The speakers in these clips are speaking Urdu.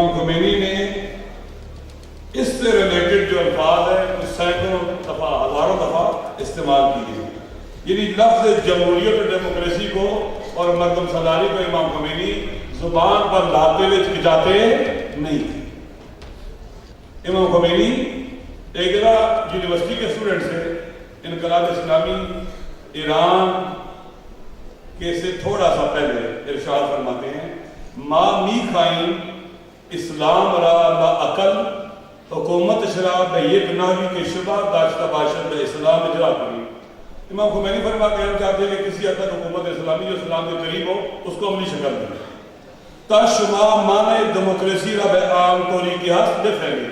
امام خمینی نے اس سے ریلیٹڈ جو الفاظ ہیں وہ سینکڑوں دفعہ ہزاروں دفعہ استعمال کیے، یعنی لفظ جمہوریت اور ڈیموکریسی کو اور مردم سالاری کو امام خمینی زبان پر لاتے ہوئے ہچکچاتے نہیں تھے۔ امام خمینی ایک جگہ یونیورسٹی کے اسٹوڈنٹ سے انقلاب اسلامی ایران کے سے تھوڑا سا پہلے ارشاد فرماتے ہیں، ما می خائن اسلام را لا عقل حکومت شراب یک ناوی کے شبہ داشتہ باشد اسلام اجرا کنی۔ امام خمینی فرماتے ہیں چاہتے ہیں کہ کسی حد تک حکومت اسلامی جو اسلام کے قریب ہو اس کو عملی شکل دیں تا شما معنی ڈیموکریسی را بے عام طوری کی حسب بفہمی،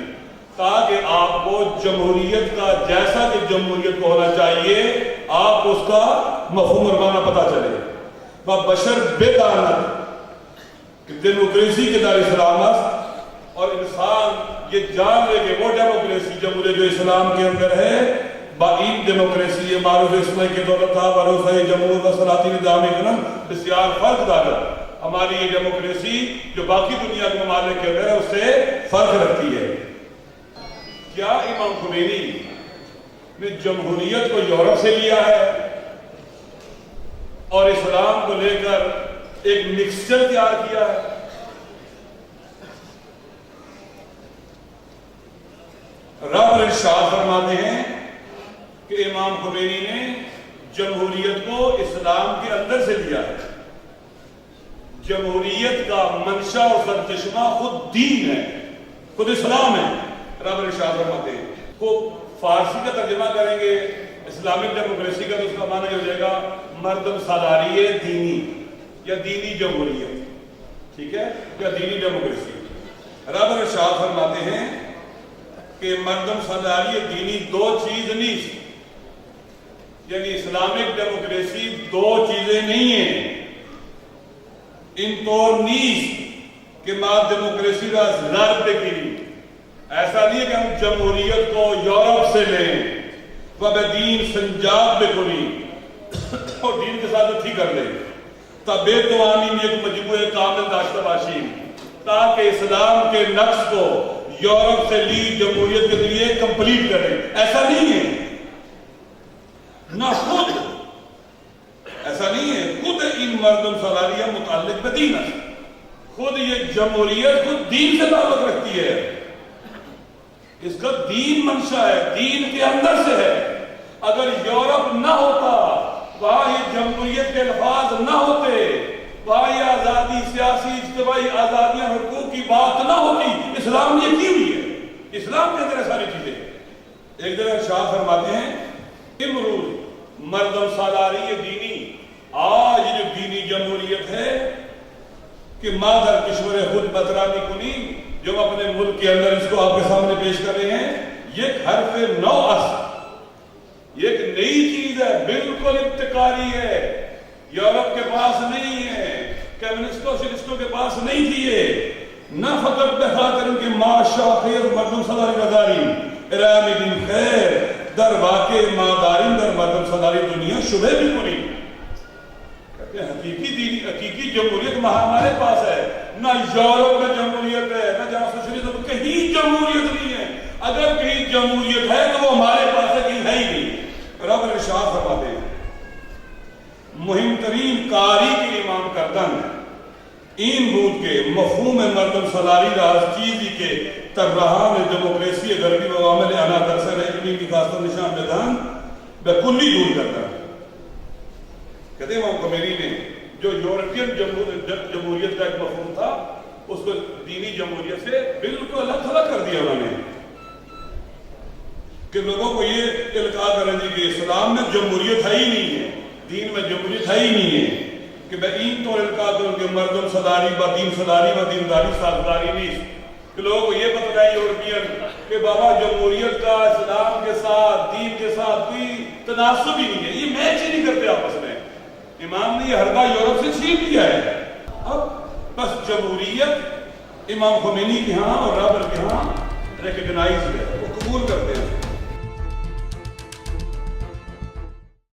تاکہ آپ کو جمہوریت کا جیسا کہ جمہوریت کو ہونا چاہیے آپ کو اس کا مفہوم اور معنی پتہ چلے۔ بشر بے دانت کہ ڈیموکریسی کے دار اسلام است اور انسان یہ جان لے کہ وہ ڈیموکریسی جمہوریت جو اسلام کے اندر ہے با این ڈیموکریسی یہ معروف اسمہ کی دولت تھا بروسہ جمہور و صلاحی نظام اکنم بسیار فرق دارا۔ ہماری یہ ڈیموکریسی جو باقی دنیا کے ممالک کے اندر ہے اس سے فرق رکھتی ہے۔ کیا امام خمینی نے جمہوریت کو یورپ سے لیا ہے اور اسلام کو لے کر ایک مکسچر تیار کیا ہے؟ رب ارشاد فرماتے ہیں کہ امام خمینی نے جمہوریت کو اسلام کے اندر سے لیا ہے۔ جمہوریت کا منشا اور سرچشمہ خود دین ہے، خود اسلام ہے۔ رب ارشاد فرماتے ہیں کو فارسی کا ترجمہ کریں گے اسلامک ڈیموکریسی کا تو اس کا معنی ہو جائے گا مردم سالاری دینی یا دینی جمہوریت، ٹھیک ہے، یا دینی ڈیموکریسی۔ رب ارشاد فرماتے ہیں کہ مردم سالاری دینی دو چیز نہیں، یعنی اسلامک ڈیموکریسی دو چیزیں نہیں ہیں، ان طور نیز کہ ما ڈیموکریسی را ضرب بگیری، ایسا نہیں ہے کہ ہم جمہوریت کو یورپ سے لیں و بدین سنجاب بکنی اور دین کے ساتھ اچھی کر لیں تب توانی میں ایک مجموعہ کامل داشتہ باشی تاکہ اسلام کے نقص کو یورپ سے لی جمہوریت کے ذریعے کمپلیٹ کریں۔ ایسا نہیں ہے، نہ خود ایسا نہیں ہے، خود ان مردم سالاریہ متعلق بدین ہے، خود یہ جمہوریت خود دین سے تعلق رکھتی ہے، اس کا دین منشا ہے، دین کے اندر سے ہے۔ اگر یورپ نہ ہوتا، وہاں یہ جمہوریت کے الفاظ نہ ہوتے، وہاں یہ آزادی سیاسی اجتماعی آزادیاں حقوق کی بات نہ ہوتی، اسلام نے کی ہوئی ہے، اسلام کے اندر ساری چیزیں۔ ایک جگہ ارشاد فرماتے ہیں امروز مردم سالاری دینی، آج جو دینی جمہوریت ہے کہ مادر کشور خود بطرانی کنی جو ہم اپنے ملک کے اندر اس کو آپ کے سامنے پیش کر رہے ہیں، یہ حرف نو اصل، یہ ایک نئی چیز ہے، بالکل ابتکاری ہے، یورپ کے پاس نہیں ہے، کمیونسٹوں سلسٹوں کے پاس نہیں تھی یہ، نہ فقط بخاطر کہ معاشا خیر مردم سالاری رداری ارام دین خیر در واقع مادارین در مردم سالاری دنیا شبہ بھی کنی۔ کہتے ہیں حقیقی دینی حقیقی جمہوریت ہمارے پاس ہے، نہ یورپ میں جمہوریت ہے، نہ جہاں سوشلزم، کہیں جمہوریت نہیں ہے۔ اگر کہیں جمہوریت ہے تو وہ ہمارے پاس ہے، کہیں ہے ہی نہیں۔ رب ارشاد فرماتے ہیں مہم ترین کاری کی امام کردن این بود کے مفہوم مردم سالاری راز چیزی کے ترہان ڈیموکریسی غربی و عامل انا درسر علمی کی خاصہ نشان بدان بکلی دور کرتا ہے۔ کہتے ہیں امام خمینی نے جو یورپین جمہوریت کا ایک مفہوم تھا اس کو دینی جمہوریت سے بالکل الگ تھلگ کر دیا انہوں نے، کہ لوگوں کو یہ القاء کریں کہ اسلام میں جمہوریت ہے ہی نہیں ہے، دین میں جمہوریت ہے ہی نہیں ہے، کہ میں این طور القاء کروں کہ مردم سالاری با دین سالاری با دینداری سازداری نہیں، کہ لوگوں کو یہ پتہ ہے یورپین کہ بابا جمہوریت کا اسلام کے ساتھ دین کے ساتھ کوئی تناسب ہی نہیں ہے، یہ میچ ہی نہیں کرتے آپس میں۔ امام نے یہ حربہ یورپ سے چھین لیا ہے۔ اب بس جمہوریت امام خمینی کے ہاں اور رابر کے ہاں ریکگنائز ہے،